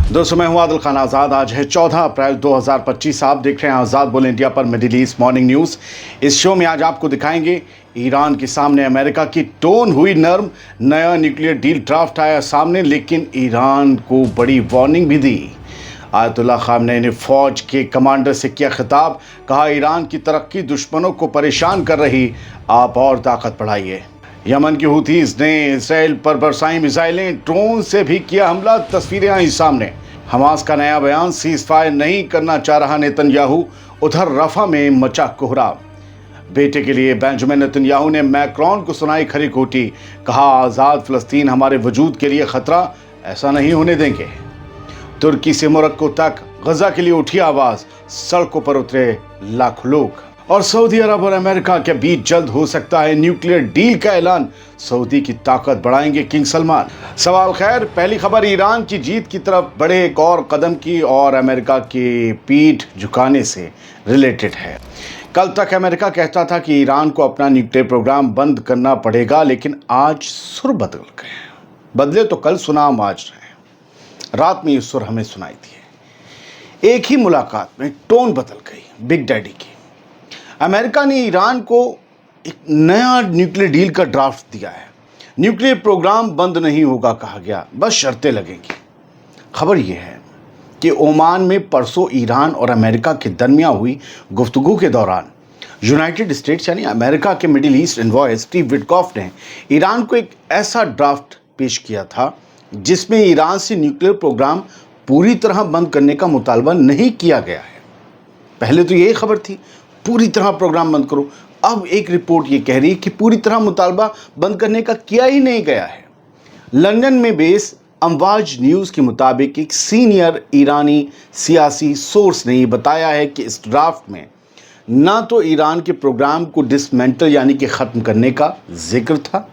दोस्तों मैं हूं आदिल खान आज़ाद। आज है 14 अप्रैल 2025। आप देख रहे हैं आज़ाद बोल इंडिया पर मिडिल ईस्ट मॉर्निंग न्यूज़। इस शो में आज आपको दिखाएंगे ईरान के सामने अमेरिका की टोन हुई नर्म, नया न्यूक्लियर डील ड्राफ्ट आया सामने, लेकिन ईरान को बड़ी वार्निंग भी दी। आयतुल्ला खामनेई ने फौज के कमांडर से किया खिताब, कहा ईरान की तरक्की दुश्मनों को परेशान कर रही, आप और ताकत बढ़ाइए। यमन की हुथीज ने इसराइल पर बरसाई मिसाइलें, ड्रोन से भी किया हमला, तस्वीरें आई सामने। हमास का नया बयान, सीज फायर नहीं करना चाह रहा नेतन्याहू, उधर रफा में मचा कोहराम। बेटे के लिए बेंजामिन नेतन्याहू ने मैक्रोन को सुनाई खरी खोटी, कहा आज़ाद फ़लस्तीन हमारे वजूद के लिए खतरा, ऐसा नहीं होने देंगे। तुर्की से मोरक्को तक गजा के लिए उठी आवाज, सड़कों पर उतरे लाखों लोग। और सऊदी अरब और अमेरिका के बीच जल्द हो सकता है न्यूक्लियर डील का ऐलान, सऊदी की ताकत बढ़ाएंगे किंग सलमान। सवाल खैर, पहली खबर ईरान की जीत की तरफ बढ़े एक और कदम की और अमेरिका की पीठ झुकाने से रिलेटेड है। कल तक अमेरिका कहता था कि ईरान को अपना न्यूक्लियर प्रोग्राम बंद करना पड़ेगा, लेकिन आज सुर बदल गए। बदले तो कल सुनाम आज रहे, रात में ये सुर हमें सुनाई दिए। एक ही मुलाकात में टोन बदल गई बिग डैडी की। अमेरिका ने ईरान को एक नया न्यूक्लियर डील का ड्राफ्ट दिया है। न्यूक्लियर प्रोग्राम बंद नहीं होगा कहा गया, बस शर्तें लगेंगी। खबर यह है कि ओमान में परसों ईरान और अमेरिका के दरमियान हुई गुफ्तगू के दौरान यूनाइटेड स्टेट्स यानी अमेरिका के middle east envoy Steve Witkoff ने ईरान को एक ऐसा ड्राफ्ट पेश किया था जिसमें ईरान से न्यूक्लियर प्रोग्राम पूरी तरह बंद करने का मुतालबा नहीं किया गया है। पहले तो यही खबर थी पूरी तरह प्रोग्राम बंद करो, अब एक रिपोर्ट ये कह रही है कि पूरी तरह मुतालबा बंद करने का किया ही नहीं गया है। लंदन में बेस अमवाज न्यूज़ के मुताबिक एक सीनियर ईरानी सियासी सोर्स ने बताया है कि इस ड्राफ्ट में ना तो ईरान के प्रोग्राम को डिसमेंटल यानी कि ख़त्म करने का जिक्र था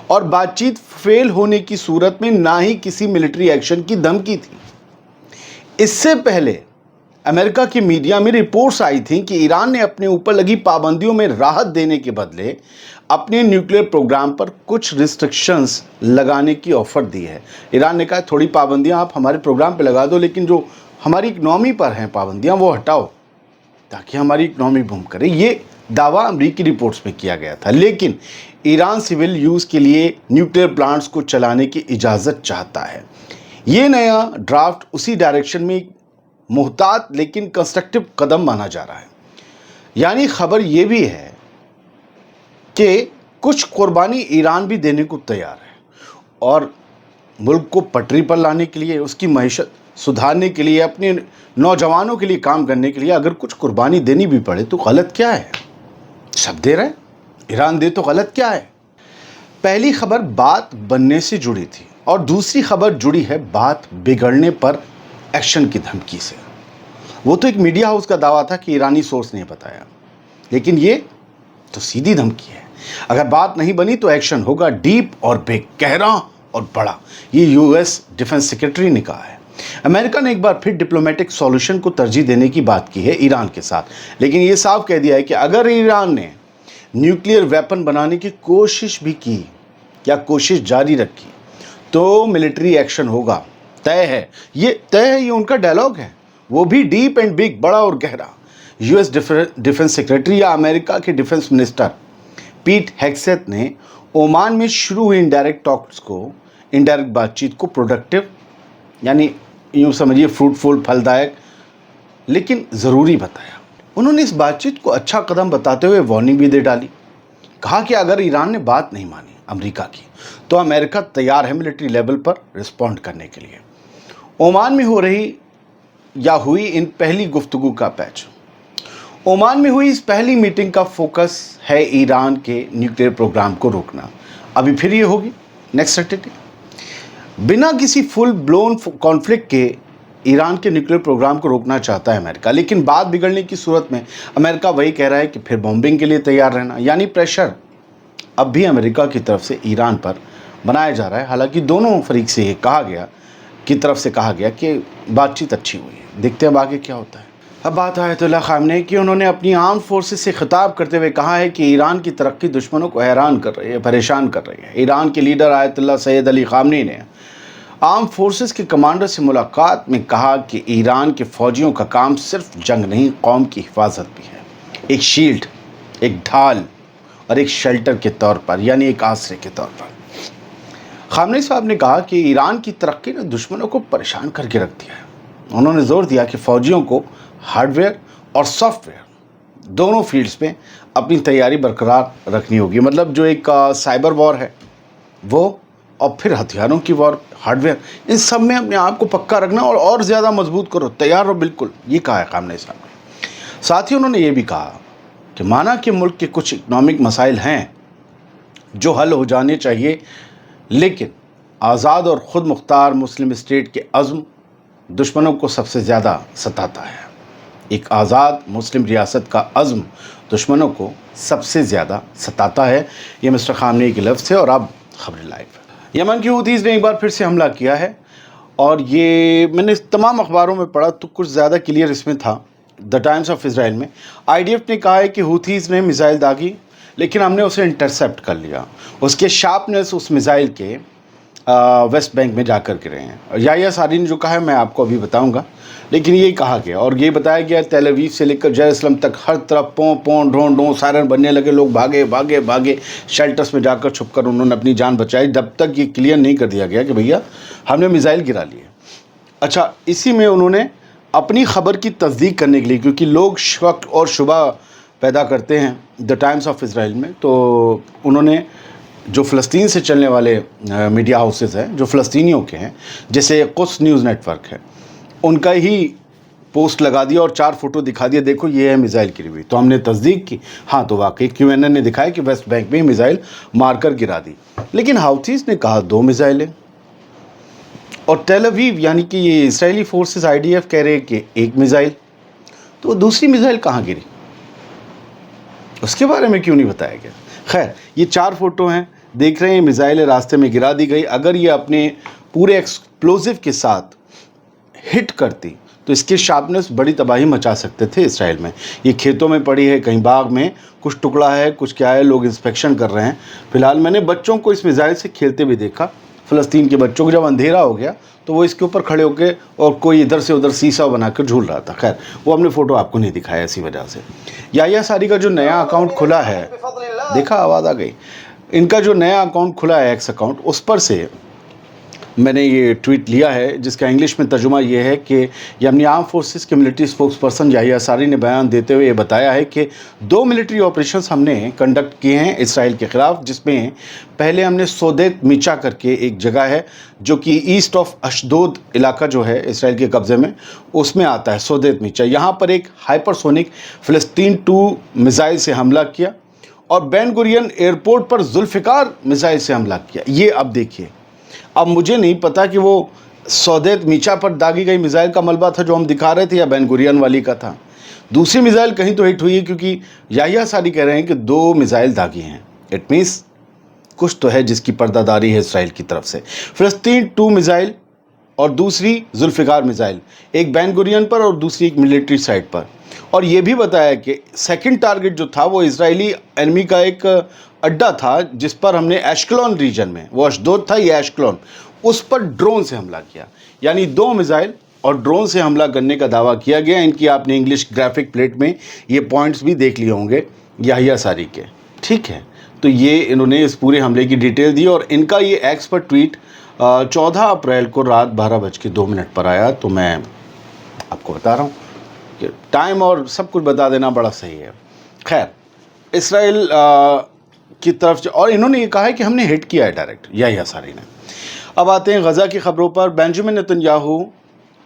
और बातचीत फेल होने की सूरत में ना ही किसी मिलिट्री एक्शन की धमकी थी। इससे पहले अमेरिका की मीडिया में रिपोर्ट्स आई थी कि ईरान ने अपने ऊपर लगी पाबंदियों में राहत देने के बदले अपने न्यूक्लियर प्रोग्राम पर कुछ रिस्ट्रिक्शंस लगाने की ऑफर दी है। ईरान ने कहा थोड़ी पाबंदियां आप हमारे प्रोग्राम पे लगा दो, लेकिन जो हमारी इकनॉमी पर हैं पाबंदियां वो हटाओ ताकि हमारी इकनॉमी बूम करे। ये दावा अमेरिकी रिपोर्ट्स में किया गया था, लेकिन ईरान सिविल यूज़ के लिए न्यूक्लियर प्लांट्स को चलाने की इजाज़त चाहता है। ये नया ड्राफ्ट उसी डायरेक्शन में मुहतात लेकिन कंस्ट्रक्टिव कदम माना जा रहा है। यानी खबर ये भी है कि कुछ कुर्बानी ईरान भी देने को तैयार है और मुल्क को पटरी पर लाने के लिए, उसकी मईशत सुधारने के लिए, अपने नौजवानों के लिए काम करने के लिए अगर कुछ कुर्बानी देनी भी पड़े तो गलत क्या है? सब दे रहे, ईरान दे तो गलत क्या है? पहली खबर बात बनने से जुड़ी थी और दूसरी खबर जुड़ी है बात बिगड़ने पर एक्शन की धमकी से। वो तो एक मीडिया हाउस का दावा था कि ईरानी सोर्स ने बताया, लेकिन ये तो सीधी धमकी है। अगर बात नहीं बनी तो एक्शन होगा डीप और बिग, गहरा और बड़ा। ये यूएस डिफेंस सेक्रेटरी ने कहा है। अमेरिका ने एक बार फिर डिप्लोमेटिक सॉल्यूशन को तरजीह देने की बात की है ईरान के साथ, लेकिन ये साफ कह दिया है कि अगर ईरान ने न्यूक्लियर वेपन बनाने की कोशिश भी की या कोशिश जारी रखी तो मिलिट्री एक्शन होगा। तय है, ये उनका डायलॉग है, वो भी डीप एंड बिग, बड़ा और गहरा। यूएस डिफेंस सेक्रेटरी या अमेरिका के डिफेंस मिनिस्टर पीट हेग्सेथ ने ओमान में शुरू हुई इनडायरेक्ट बातचीत को प्रोडक्टिव यानी यूँ समझिए फ्रूटफुल, फलदायक लेकिन ज़रूरी बताया। उन्होंने इस बातचीत को अच्छा कदम बताते हुए वार्निंग भी दे डाली। कहा कि अगर ईरान ने बात नहीं मानी अमेरिका की तो अमेरिका तैयार है मिलिट्री लेवल पर रिस्पॉन्ड करने के लिए। ओमान में हो रही या हुई इन पहली गुफ्तगू का पैच। ओमान में हुई इस पहली मीटिंग का फोकस है ईरान के न्यूक्लियर प्रोग्राम को रोकना। अभी फिर ये होगी नेक्स्ट सैटरडे। बिना किसी फुल ब्लोन कॉन्फ्लिक्ट के ईरान के न्यूक्लियर प्रोग्राम को रोकना चाहता है अमेरिका, लेकिन बात बिगड़ने की सूरत में अमेरिका वही कह रहा है कि फिर बॉम्बिंग के लिए तैयार रहना। यानी प्रेशर अब भी अमेरिका की तरफ से ईरान पर बनाया जा रहा है। हालांकि दोनों फरीक से ये कहा गया कि बातचीत अच्छी हुई है। देखते हैं अब आगे क्या होता है। अब बात आयतुल्ला खामनेई की। उन्होंने अपनी आर्म फोर्सेस से खिताब करते हुए कहा है कि ईरान की तरक्की दुश्मनों को हैरान कर रही है, परेशान कर रही है। ईरान के leader ayatollah Syed Ali Khamenei ने आर्म फोर्सेस के कमांडर से मुलाकात में कहा कि ईरान के फौजियों का काम सिर्फ जंग नहीं, कौम की हिफाजत भी है, एक शील्ड, एक ढाल और एक शेल्टर के तौर पर, यानी एक आसरे के तौर पर। खामनेई साहब ने कहा कि ईरान की तरक्की ने दुश्मनों को परेशान करके रख दिया है। उन्होंने जोर दिया कि फौजियों को हार्डवेयर और सॉफ्टवेयर दोनों फील्ड्स में अपनी तैयारी बरकरार रखनी होगी। मतलब जो एक साइबर वॉर है वो, और फिर हथियारों की वॉर, हार्डवेयर, इन सब में अपने आप को पक्का रखना और ज़्यादा मजबूत करो, तैयार रहो, बिल्कुल, ये कहा है खामनेई साहब ने। साथ ही उन्होंने ये भी कहा कि माना कि मुल्क के कुछ इकनॉमिक मसाइल हैं जो हल हो जाने चाहिए, लेकिन आज़ाद और ख़ुद मुख्तार मुस्लिम स्टेट के अज़्म दुश्मनों को सबसे ज़्यादा सताता है। एक आज़ाद मुस्लिम रियासत का अज़्म दुश्मनों को सबसे ज़्यादा सताता है। ये मिस्टर खामनेई के लफ्ज़ थे। और अब खबर लाइव। यमन की हूतीज़ ने एक बार फिर से हमला किया है, और ये मैंने तमाम अखबारों में पढ़ा तो कुछ ज़्यादा क्लियर इसमें था। द टाइम्स ऑफ इज़राइल में IDF ने कहा है कि हूतीज़ ने मिसाइल दागी, लेकिन हमने उसे इंटरसेप्ट कर लिया। उसके शार्पनेस उस मिसाइल के वेस्ट बैंक में जाकर गिरे हैं। याह्या सारी ने जो कहा है मैं आपको अभी बताऊंगा, लेकिन ये कहा गया और ये बताया गया तेल अवीव से लेकर जेरूसलम तक हर तरफ पों पों ढों ढों सायरन बनने लगे, लोग भागे भागे भागे, शेल्टर्स में जाकर छुपकर उन्होंने अपनी जान बचाई, जब तक ये क्लियर नहीं कर दिया गया कि भैया हमने मिसाइल गिरा लिए। अच्छा, इसी में उन्होंने अपनी खबर की तस्दीक करने के लिए, क्योंकि लोग शक और शुबा पैदा करते हैं द टाइम्स ऑफ इज़राइल में, तो उन्होंने जो फ़लस्तीन से चलने वाले मीडिया हाउसेस हैं जो फ़लस्तीनियों के हैं, जैसे कुस न्यूज़ नेटवर्क है, उनका ही पोस्ट लगा दिया और 4 फ़ोटो दिखा दिया, देखो ये है मिसाइल गिरी हुई। तो हमने तस्दीक की, हाँ तो वाकई QNN ने दिखाया कि वेस्ट बैंक में मिसाइल मारकर गिरा दी। लेकिन हाउथीज़ ने कहा 2 मिसाइलें, और तेल अवीव यानी कि ये इसराइली फोर्सेस IDF कह रहे हैं कि 1 मिसाइल। तो दूसरी मिसाइल कहाँ गिरी, उसके बारे में क्यों नहीं बताया गया। खैर, ये 4 फ़ोटो हैं, देख रहे हैं मिसाइलें रास्ते में गिरा दी गई। अगर ये अपने पूरे एक्सप्लोजिव के साथ हिट करती तो इसके शार्पनेस बड़ी तबाही मचा सकते थे इसराइल में। ये खेतों में पड़ी है, कहीं बाग में कुछ टुकड़ा है, कुछ क्या है, लोग इंस्पेक्शन कर रहे हैं। फिलहाल मैंने बच्चों को इस मिसाइल से खेलते भी देखा, फ़लस्तीन के बच्चों को। जब अंधेरा हो गया तो वो इसके ऊपर खड़े होकर और कोई इधर से उधर सीसा बनाकर झूल रहा था। खैर, वो हमने फ़ोटो आपको नहीं दिखाया इसी वजह से। याह्या सारी का जो नया अकाउंट खुला है, देखा आवाज़ आ गई, इनका जो नया अकाउंट खुला है एक्स अकाउंट, उस पर से मैंने ये ट्वीट लिया है, जिसका इंग्लिश में तर्जुमा ये है कि यमनी आर्म फोर्सेस के मिलिट्री स्पोक्स पर्सन याह्या सारी ने बयान देते हुए ये बताया है कि 2 मिलिट्री ऑपरेशंस हमने कंडक्ट किए हैं इसराइल के ख़िलाफ़, जिसमें पहले हमने सोदेत मीचा करके एक जगह है जो कि ईस्ट ऑफ अशदोद इलाका जो है इसराइल के कब्ज़े में, उसमें आता है सोदेत मीचा। यहाँ पर एक हाइपरसोनिक फ़लस्तीन 2 मिसाइल से हमला किया और बेन गुरियन एयरपोर्ट पर जुल्फ़िकार मिसाइल से हमला किया। ये अब देखिए, अब मुझे नहीं पता कि वो सौदेत मीचा पर दागी गई मिसाइल का मलबा था जो हम दिखा रहे थे, या बेन गुरियन वाली का था। दूसरी मिसाइल कहीं तो हिट हुई है, क्योंकि याह्या सारी कह रहे हैं कि 2 मिसाइल दागी हैं। इट मीन्स कुछ तो है जिसकी पर्दादारी है इसराइल की तरफ से। फ़लस्तीन 2 मिसाइल और दूसरी जुल्फ़िकार मिसाइल, एक बेन गुरियन पर और दूसरी एक मिलिट्री साइट पर। और ये भी बताया कि सेकंड टारगेट जो था वो इजरायली एनिमी का एक अड्डा था, जिस पर हमने एशक्लोन रीजन में, वो अशदोद था, ये एशक्लोन, उस पर ड्रोन से हमला किया। यानी 2 मिसाइल और ड्रोन से हमला करने का दावा किया गया। इनकी आपने इंग्लिश ग्राफिक प्लेट में ये पॉइंट्स भी देख लिए होंगे याह्या सारी के, ठीक है। तो ये इन्होंने इस पूरे हमले की डिटेल दी, और इनका ये एक्स पर ट्वीट 14 अप्रैल को रात 12:02 पर आया। तो मैं आपको बता रहा हूँ कि टाइम और सब कुछ बता देना बड़ा सही है। खैर, इसराइल की तरफ से, और इन्होंने ये कहा है कि हमने हिट किया है डायरेक्ट, याह्या सारी ने। अब आते हैं गज़ा की खबरों पर। बेंजामिन नेतन्याहू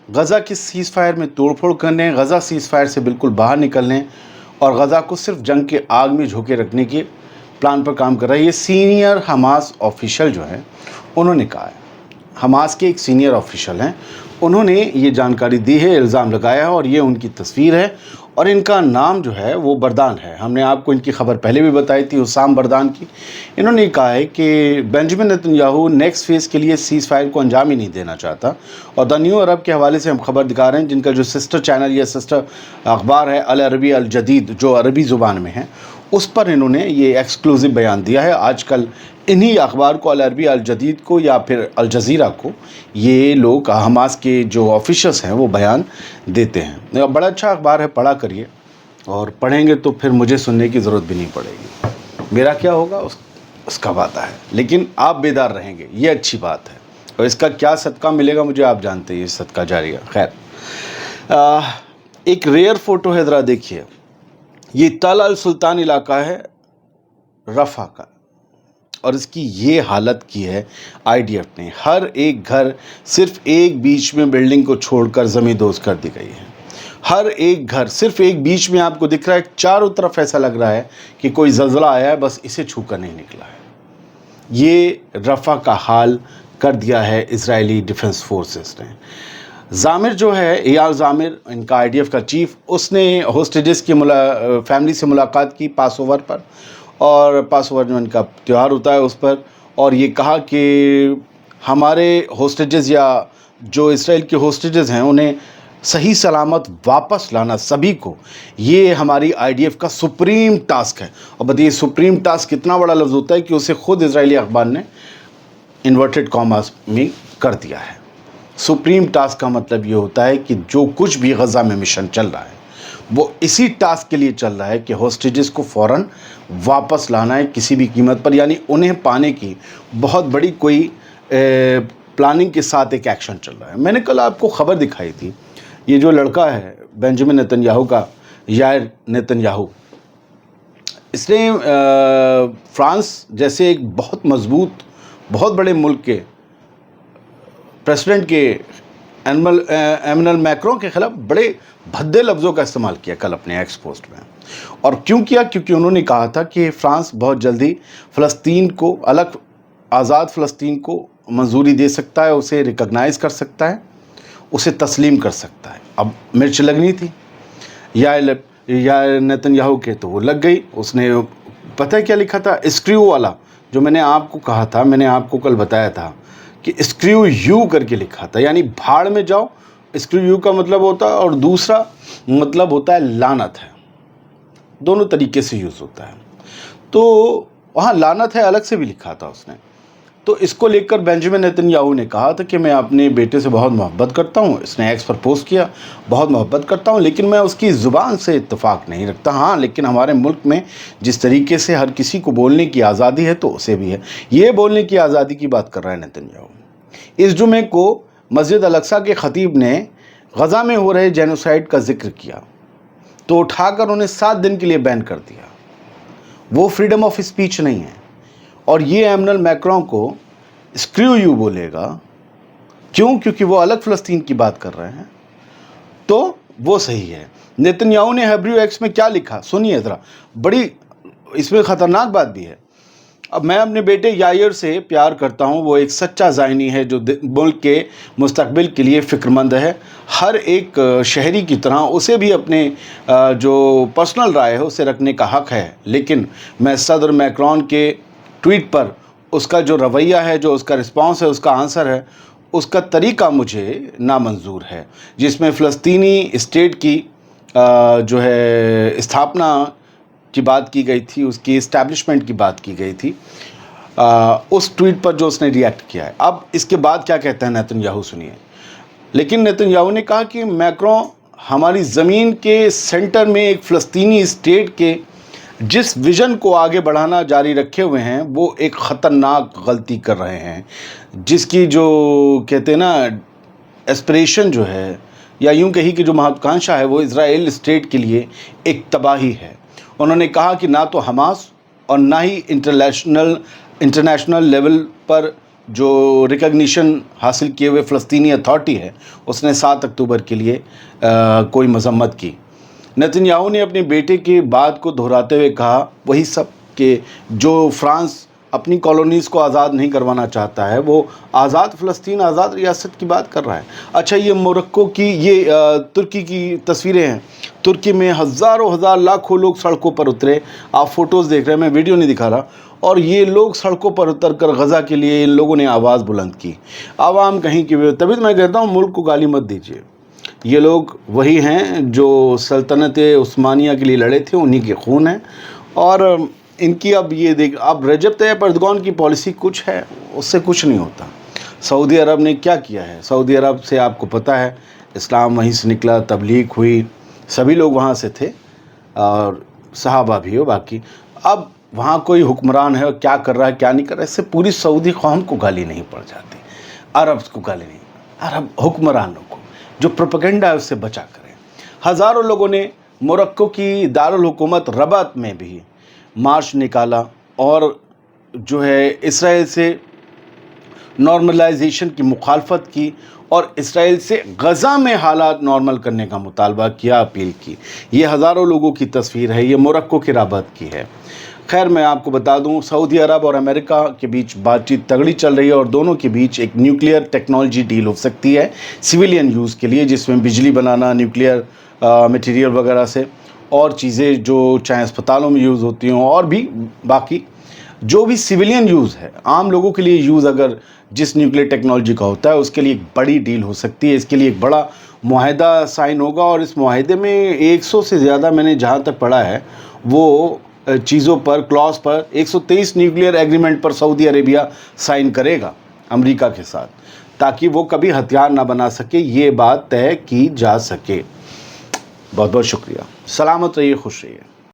गज़ा की सीज़ फायर में तोड़फोड़ करने, गज़ा सीज़ फायर से बिल्कुल बाहर निकलने और गज़ा को सिर्फ जंग के आग में झोंके रखने के प्लान पर काम कर रहा है। ये सीनियर हमास ऑफिशियल जो है उन्होंने कहा है, हमास के एक सीनियर ऑफिशियल हैं, उन्होंने ये जानकारी दी है, इल्ज़ाम लगाया है, और ये उनकी तस्वीर है, और इनका नाम जो है वो बरदान है। हमने आपको इनकी खबर पहले भी बताई थी, हुसाम बरदान की। इन्होंने कहा है कि बेंजामिन नेतन्याहू नेक्स्ट फेज़ के लिए सीज़ फायर को अंजाम ही नहीं देना चाहता। और द न्यू अरब के हवाले से हम खबर दिखा रहे हैं, जिनका जो सिस्टर चैनल या सिस्टर अखबार है अल अरबी अल जदीद, जो अरबी ज़ुबान में है, उस पर इन्होंने ये एक्सक्लूसिव बयान दिया है। आजकल انہی اخبار کو العربی الجدید کو یا پھر الجزیرہ کو یہ لوگ حماس کے جو آفیشلس ہیں وہ بیان دیتے ہیں. بڑا اچھا اخبار ہے, پڑھا کریے, اور پڑھیں گے تو پھر مجھے سننے کی ضرورت بھی نہیں پڑے گی. میرا کیا ہوگا اس کا وعدہ ہے, لیکن آپ بیدار رہیں گے, یہ اچھی بات ہے. اور اس کا کیا صدقہ ملے گا مجھے آپ جانتے ہیں, یہ صدقہ جاریہ. خیر, ایک ریئر فوٹو ہے, ذرا دیکھیے. یہ تل السلطان علاقہ ہے رفح کا, اور اس کی یہ حالت کی ہے آئی ڈی ایف نے. ہر ایک گھر صرف ایک بیچ میں بلڈنگ کو چھوڑ کر زمین دوز کر دی گئی ہے. ہر ایک گھر صرف ایک بیچ میں آپ کو دکھ رہا ہے, چاروں طرف ایسا لگ رہا ہے کہ کوئی زلزلہ آیا ہے, بس اسے چھو کر نہیں نکلا ہے. یہ رفح کا حال کر دیا ہے اسرائیلی ڈیفنس فورسز نے. زامر جو ہے, ایال زامر, ان کا آئی ڈی ایف کا چیف, اس نے ہوسٹیجز کی فیملی سے ملاقات کی پاس اوور پر, اور پاس اوور جو ان کا تہوار ہوتا ہے اس پر, اور یہ کہا کہ ہمارے ہوسٹیجز یا جو اسرائیل کے ہوسٹیجز ہیں انہیں صحیح سلامت واپس لانا سبھی کو, یہ ہماری آئی ڈی ایف کا سپریم ٹاسک ہے. اور بتائیے سپریم ٹاسک کتنا بڑا لفظ ہوتا ہے کہ اسے خود اسرائیلی اخبار نے انورٹڈ کاماز میں کر دیا ہے. سپریم ٹاسک کا مطلب یہ ہوتا ہے کہ جو کچھ بھی غزہ میں مشن چل رہا ہے وہ اسی ٹاسک کے لیے چل رہا ہے کہ ہوسٹیجز کو فوراً واپس لانا ہے کسی بھی قیمت پر. یعنی انہیں پانے کی بہت بڑی کوئی پلاننگ کے ساتھ ایک ایکشن چل رہا ہے. میں نے کل آپ کو خبر دکھائی تھی, یہ جو لڑکا ہے بنجامن نیتن یاہو کا, یائر نیتن یاہو, اس نے فرانس جیسے ایک بہت مضبوط بہت بڑے ملک کے پریسیڈنٹ کے ایمنل میکرون کے خلاف بڑے بھدے لفظوں کا استعمال کیا کل اپنے ایکس پوسٹ میں. اور کیوں کیا؟ کیونکہ انہوں نے کہا تھا کہ فرانس بہت جلدی فلسطین کو, الگ آزاد فلسطین کو منظوری دے سکتا ہے, اسے ریکگنائز کر سکتا ہے, اسے تسلیم کر سکتا ہے. اب مرچ لگنی تھی یا نیتن یاہو کے, تو وہ لگ گئی. اس نے پتہ ہے کیا لکھا تھا, اسکریو والا, جو میں نے آپ کو کہا تھا, میں نے آپ کو کل بتایا تھا کہ اسکریو یو کر کے لکھا تھا, یعنی بھاڑ میں جاؤ. اسکریو یو کا مطلب ہوتا ہے, اور دوسرا مطلب ہوتا ہے لعنت ہے. دونوں طریقے سے یوز ہوتا ہے. تو وہاں لعنت ہے الگ سے بھی لکھا تھا اس نے. تو اس کو لے کر بنجامن نیتن یاہو نے کہا تھا کہ میں اپنے بیٹے سے بہت محبت کرتا ہوں. اس نے ایکس پر پوسٹ کیا, بہت محبت کرتا ہوں, لیکن میں اس کی زبان سے اتفاق نہیں رکھتا. ہاں, لیکن ہمارے ملک میں جس طریقے سے ہر کسی کو بولنے کی آزادی ہے تو اسے بھی ہے. یہ بولنے کی آزادی کی بات کر رہا ہے نیتن یاہو. اس جمعے کو مسجد الاقصیٰ کے خطیب نے غزہ میں ہو رہے جینوسائیڈ کا ذکر کیا, تو اٹھا کر انہیں 7 دن کے لیے بین کر دیا. وہ فریڈم آف اسپیچ نہیں ہے. اور یہ ایمنل میکرون کو اسکریو یو بولے گا. کیوں؟ کیونکہ وہ الگ فلسطین کی بات کر رہے ہیں, تو وہ صحیح ہے. نیتن یاہو نے ہیبریو ایکس میں کیا لکھا سنیے ذرا, بڑی اس میں خطرناک بات بھی ہے. اب میں اپنے بیٹے یائر سے پیار کرتا ہوں, وہ ایک سچا زائنی ہے جو ملک کے مستقبل کے لیے فکر مند ہے. ہر ایک شہری کی طرح اسے بھی اپنے جو پرسنل رائے ہے اسے رکھنے کا حق ہے. لیکن میں صدر میکرون کے ٹویٹ پر اس کا جو رویہ ہے, جو اس کا رسپانس ہے, اس کا آنسر ہے, اس کا طریقہ مجھے نامنظور ہے, جس میں فلسطینی اسٹیٹ کی جو ہے استھاپنا کی بات کی گئی تھی, اس کی اسٹیبلشمنٹ کی بات کی گئی تھی. اس ٹویٹ پر جو اس نے ریئیکٹ کیا ہے. اب اس کے بعد کیا کہتا ہے نیتن یاہو سنیے. لیکن نیتن یاہو نے کہا کہ میکرون ہماری زمین کے سینٹر میں ایک فلسطینی اسٹیٹ کے جس ویژن کو آگے بڑھانا جاری رکھے ہوئے ہیں وہ ایک خطرناک غلطی کر رہے ہیں, جس کی جو کہتے ہیں نا ایسپریشن جو ہے, یا یوں کہی کہ جو مہتواکانکشا ہے, وہ اسرائیل اسٹیٹ کے لیے ایک تباہی ہے. انہوں نے کہا کہ نہ تو حماس اور نہ ہی انٹرنیشنل لیول پر جو ریکگنیشن حاصل کیے ہوئے فلسطینی اتھارٹی ہے اس نے 7 اکتوبر کے لیے کوئی مذمت کی. نیتن یاہو نے اپنے بیٹے کی بات کو دہراتے ہوئے کہا وہی سب کہ جو فرانس اپنی کالونیز کو آزاد نہیں کروانا چاہتا ہے, وہ آزاد فلسطین, آزاد ریاست کی بات کر رہا ہے. اچھا, یہ موروکو کی, یہ ترکی کی تصویریں ہیں. ترکی میں ہزاروں ہزار لاکھوں لوگ سڑکوں پر اترے. آپ فوٹوز دیکھ رہے ہیں, میں ویڈیو نہیں دکھا رہا. اور یہ لوگ سڑکوں پر اتر کر غزہ کے لیے ان لوگوں نے آواز بلند کی. عوام کہیں کی, تبھی تو میں کہتا ہوں ملک کو گالی مت دیجیے. یہ لوگ وہی ہیں جو سلطنت عثمانیہ کے لیے لڑے تھے, انہی کے خون ہیں. اور ان کی اب یہ دیکھ، اب رجب طیب اردگان کی پالیسی کچھ ہے، اس سے کچھ نہیں ہوتا۔ سعودی عرب نے کیا کیا ہے؟ سعودی عرب سے آپ کو پتہ ہے اسلام وہیں سے نکلا، تبلیغ ہوئی، سبھی لوگ وہاں سے تھے اور صحابہ بھی ہو باقی۔ اب وہاں کوئی حکمران ہے اور کیا کر رہا ہے کیا نہیں کر رہا ہے، اس سے پوری سعودی قوم کو گالی نہیں پڑ جاتی، عرب کو گالی نہیں، عرب حکمرانوں کو جو پروپیگنڈا ہے اس سے بچا کریں۔ ہزاروں لوگوں نے موروکو کی دارالحکومت رباط میں بھی مارچ نکالا اور جو ہے اسرائیل سے نارملائزیشن کی مخالفت کی اور اسرائیل سے غزہ میں حالات نارمل کرنے کا مطالبہ کیا، اپیل کی۔ یہ ہزاروں لوگوں کی تصویر ہے، یہ موروکو کے رباط کی ہے۔ خیر میں آپ کو بتا دوں سعودی عرب اور امریکہ کے بیچ بات چیت تگڑی چل رہی ہے اور دونوں کے بیچ ایک نیوکلیئر ٹیکنالوجی ڈیل ہو سکتی ہے سویلین یوز کے لیے، جس میں بجلی بنانا، نیوکلیئر میٹیریل وغیرہ سے، اور چیزیں جو چاہے اسپتالوں میں یوز ہوتی ہوں اور بھی باقی جو بھی سویلین یوز ہے، عام لوگوں کے لیے یوز اگر جس نیوکلیئر ٹیکنالوجی کا ہوتا ہے اس کے لیے ایک بڑی ڈیل ہو سکتی ہے۔ اس کے لیے ایک بڑا معاہدہ سائن ہوگا اور اس معاہدے میں 100 سے زیادہ، میں نے جہاں تک پڑھا ہے وہ چیزوں پر، کلاس پر 123 نیوکلیئر ایگریمنٹ پر سعودی عربیہ سائن کرے گا امریکہ کے ساتھ، تاکہ وہ کبھی ہتھیار نہ بنا سکے، یہ بات طے کی جا سکے۔ بہت بہت شکریہ، سلامت رہیے، خوش رہیے۔